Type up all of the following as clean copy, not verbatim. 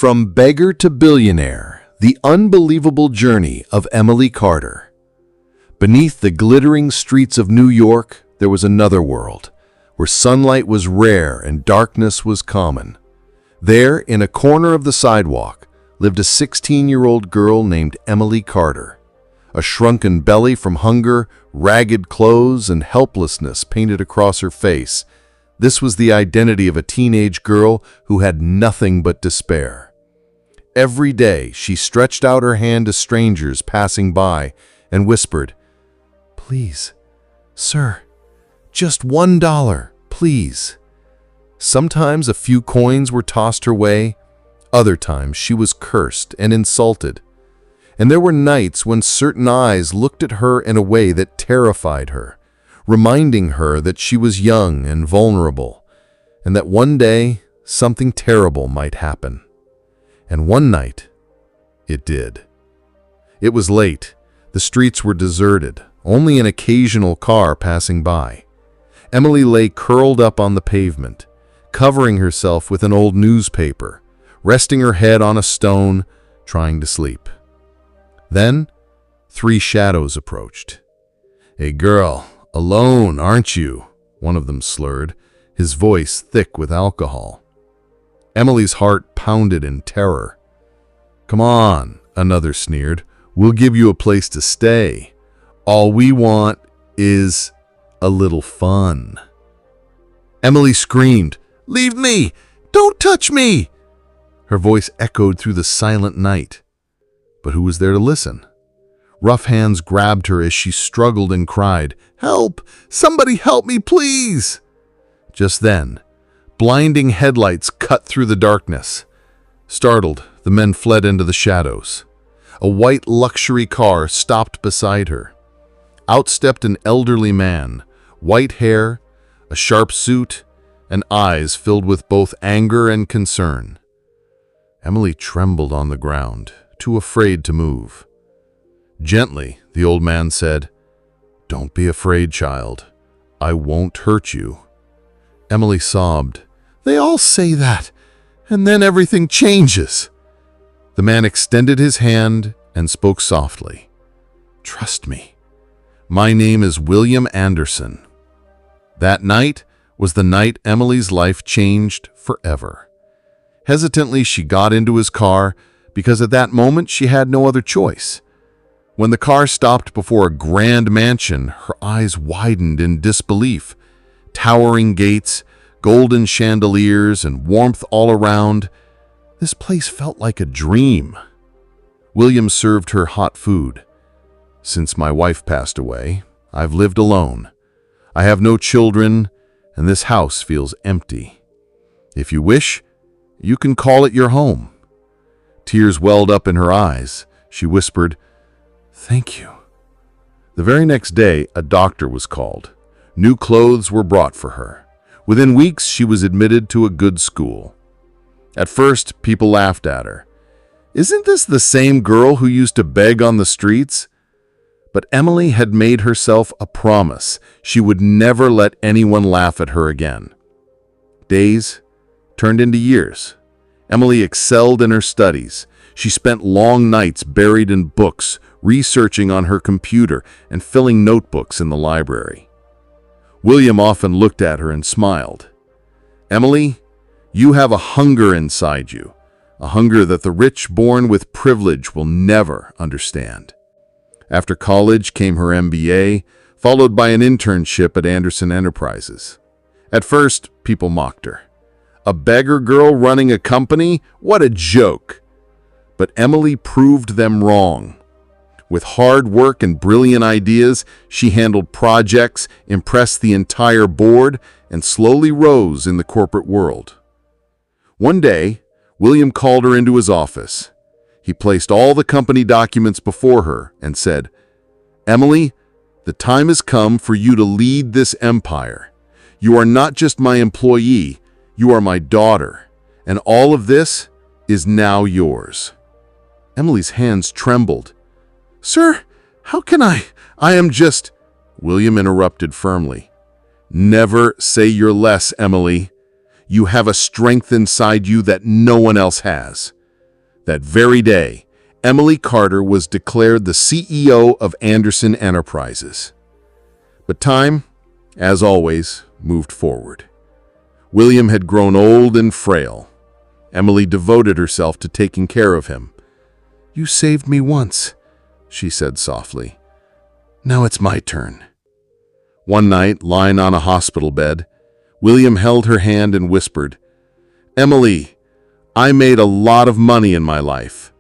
From Beggar to Billionaire, the unbelievable journey of Emily Carter. Beneath the glittering streets of New York, there was another world, where sunlight was rare and darkness was common. There, in a corner of the sidewalk, lived a 16-year-old girl named Emily Carter. A shrunken belly from hunger, ragged clothes, and helplessness painted across her face. This was the identity of a teenage girl who had nothing but despair. Every day, she stretched out her hand to strangers passing by and whispered, "Please, sir, just $1, please." Sometimes a few coins were tossed her way. Other times she was cursed and insulted. And there were nights when certain eyes looked at her in a way that terrified her, reminding her that she was young and vulnerable, and that one day something terrible might happen. And one night, it did. It was late. The streets were deserted, only an occasional car passing by. Emily lay curled up on the pavement, covering herself with an old newspaper, resting her head on a stone, trying to sleep. Then, 3 shadows approached. "Hey girl, alone, aren't you?" one of them slurred, his voice thick with alcohol. Emily's heart pounded in terror. "Come on," another sneered. "We'll give you a place to stay. All we want is a little fun." Emily screamed, "Leave me! Don't touch me!" Her voice echoed through the silent night. But who was there to listen? Rough hands grabbed her as she struggled and cried, "Help! Somebody help me, please!" Just then, blinding headlights cut through the darkness. Startled, the men fled into the shadows. A white luxury car stopped beside her. Out stepped an elderly man, white hair, a sharp suit, and eyes filled with both anger and concern. Emily trembled on the ground, too afraid to move. Gently, the old man said, "Don't be afraid, child. I won't hurt you." Emily sobbed. "They all say that, and then everything changes." The man extended his hand and spoke softly. "Trust me. My name is William Anderson." That night was the night Emily's life changed forever. Hesitantly, she got into his car because at that moment she had no other choice. When the car stopped before a grand mansion, her eyes widened in disbelief. Towering gates, golden chandeliers, and warmth all around. This place felt like a dream. William served her hot food. "Since my wife passed away, I've lived alone. I have no children, and this house feels empty. If you wish, you can call it your home." Tears welled up in her eyes. She whispered, "Thank you." The very next day, a doctor was called. New clothes were brought for her. Within weeks, she was admitted to a good school. At first, people laughed at her. "Isn't this the same girl who used to beg on the streets?" But Emily had made herself a promise. She would never let anyone laugh at her again. Days turned into years. Emily excelled in her studies. She spent long nights buried in books, researching on her computer and filling notebooks in the library. William often looked at her and smiled. "Emily, you have a hunger inside you, a hunger that the rich born with privilege will never understand." After college came her MBA, followed by an internship at Anderson Enterprises. At first, people mocked her. A beggar girl running a company? What a joke! But Emily proved them wrong. With hard work and brilliant ideas, she handled projects, impressed the entire board, and slowly rose in the corporate world. One day, William called her into his office. He placed all the company documents before her and said, "Emily, the time has come for you to lead this empire. You are not just my employee, you are my daughter, and all of this is now yours." Emily's hands trembled. "Sir, how can I am just—" William interrupted firmly. "Never say you're less, Emily. You have a strength inside you that no one else has. That very day, Emily Carter was declared the CEO of Anderson Enterprises. But time, as always, moved forward. William had grown old and frail. Emily devoted herself to taking care of him. "You saved me once," she said softly. "Now it's my turn." One night, lying on a hospital bed, William held her hand and whispered, "Emily, I made a lot of money in my life,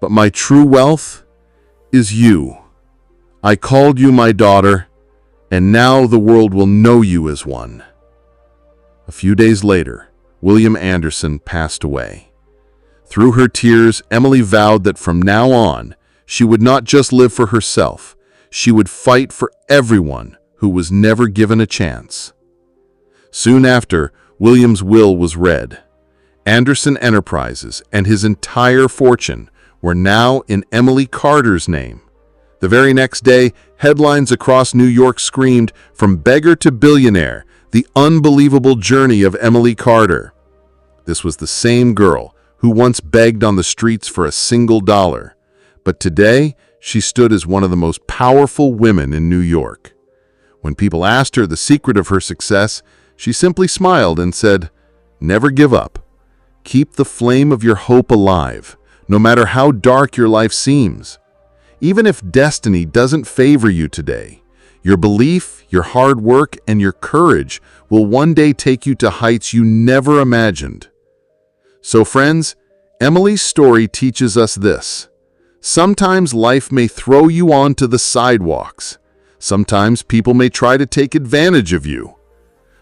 but my true wealth is you. I called you my daughter, and now the world will know you as one." A few days later, William Anderson passed away. Through her tears, Emily vowed that from now on, she would not just live for herself, she would fight for everyone who was never given a chance. Soon after, William's will was read. Anderson Enterprises and his entire fortune were now in Emily Carter's name. The very next day, headlines across New York screamed, "From beggar to billionaire, the unbelievable journey of Emily Carter." This was the same girl who once begged on the streets for a single dollar, but today she stood as one of the most powerful women in New York. When people asked her the secret of her success, she simply smiled and said, "Never give up. Keep the flame of your hope alive, no matter how dark your life seems. Even if destiny doesn't favor you today, your belief, your hard work, and your courage will one day take you to heights you never imagined." So friends, Emily's story teaches us this. Sometimes life may throw you onto the sidewalks. Sometimes people may try to take advantage of you.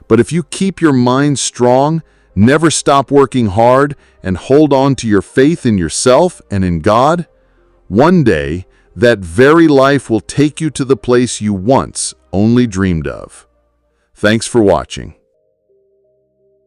But if you keep your mind strong, never stop working hard, and hold on to your faith in yourself and in God, one day that very life will take you to the place you once only dreamed of. Thanks for watching.